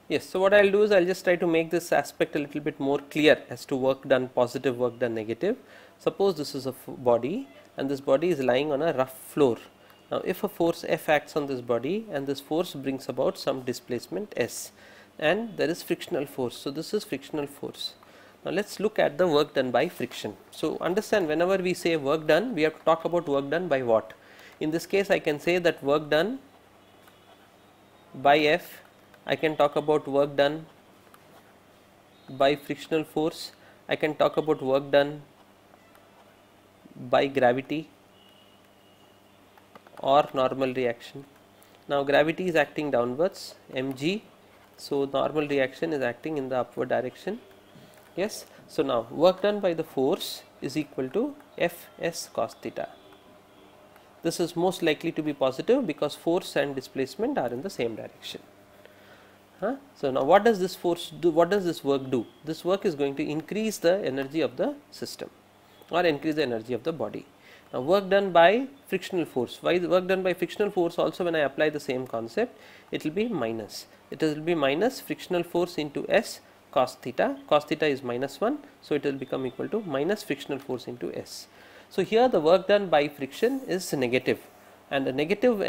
Yes, so what I will do is I will just try to make this aspect a little bit more clear as to work done positive, work done negative. Suppose this is a body and this body is lying on a rough floor. Now if a force F acts on this body and this force brings about some displacement S and there is frictional force. So this is frictional force. Now let us look at the work done by friction. So understand, whenever we say work done, we have to talk about work done by what. In this case I can say that work done by F, I can talk about work done by frictional force, I can talk about work done by gravity or normal reaction. Now gravity is acting downwards, mg, so normal reaction is acting in the upward direction. Yes, so now work done by the force is equal to Fs cos theta. This is most likely to be positive because force and displacement are in the same direction. So now what does this force do? What does this work do? This work is going to increase the energy of the system or increase the energy of the body. Now work done by frictional force. Why work done by frictional force? Also when I apply the same concept, it will be minus. It will be minus frictional force into S cos theta. Cos theta is minus 1, so it will become equal to minus frictional force into S. So here the work done by friction is negative, and a negative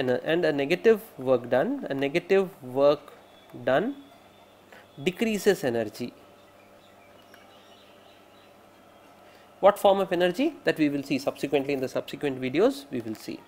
work done decreases energy. What form of energy? That we will see subsequently in the subsequent videos we will see.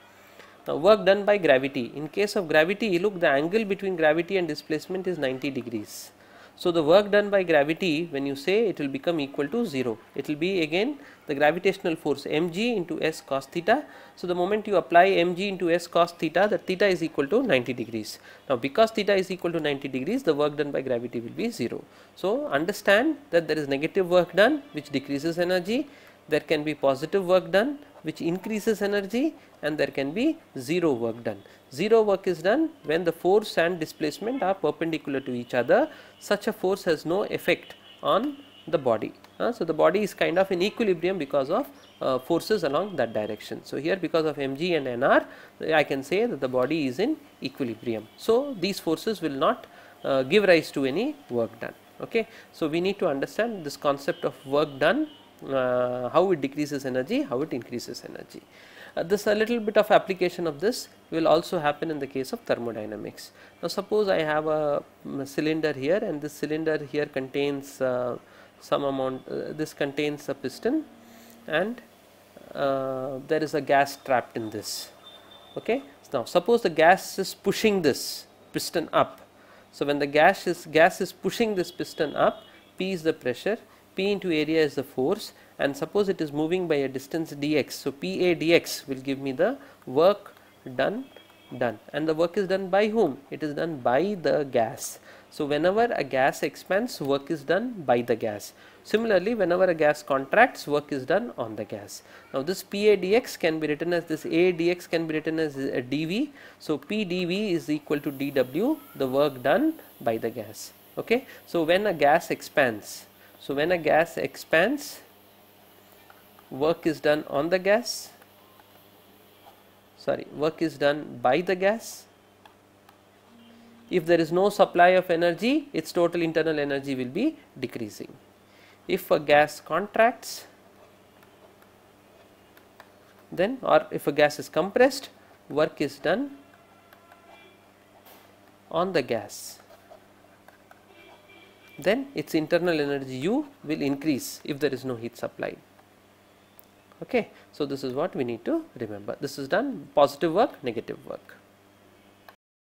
Now work done by gravity. In case of gravity, look, the angle between gravity and displacement is 90 degrees. So the work done by gravity, when you say, it will become equal to 0. It will be again the gravitational force mg into S cos theta. So the moment you apply mg into S cos theta, that theta is equal to 90 degrees. Now because theta is equal to 90 degrees, the work done by gravity will be 0. So understand that there is negative work done which decreases energy, there can be positive work done which increases energy, and there can be 0 work done. 0 work is done when the force and displacement are perpendicular to each other. Such a force has no effect on the body. So the body is kind of in equilibrium because of forces along that direction. So here, because of mg and nr, I can say that the body is in equilibrium. So these forces will not give rise to any work done. Okay. So we need to understand this concept of work done, how it decreases energy, how it increases energy. This a little bit of application of this will also happen in the case of thermodynamics. Now suppose I have a cylinder here, and this cylinder here contains some amount, this contains a piston, and there is a gas trapped in this. Okay. Now suppose the gas is pushing this piston up. So when the gas is pushing this piston up, P is the pressure, P into area is the force, and suppose it is moving by a distance dx. So Pa dx will give me the work done, and the work is done by whom? It is done by the gas. So whenever a gas expands, work is done by the gas. Similarly, whenever a gas contracts, work is done on the gas. Now this Pa dx can be written as this, A dx can be written as dV. So P dV is equal to dW, the work done by the gas. Okay. So when a gas expands, work is done on the gas, work is done by the gas. If there is no supply of energy, its total internal energy will be decreasing. If a gas contracts, then, or if a gas is compressed, work is done on the gas. Then its internal energy U will increase if there is no heat supply. Okay. So this is what we need to remember. This is done positive work, negative work.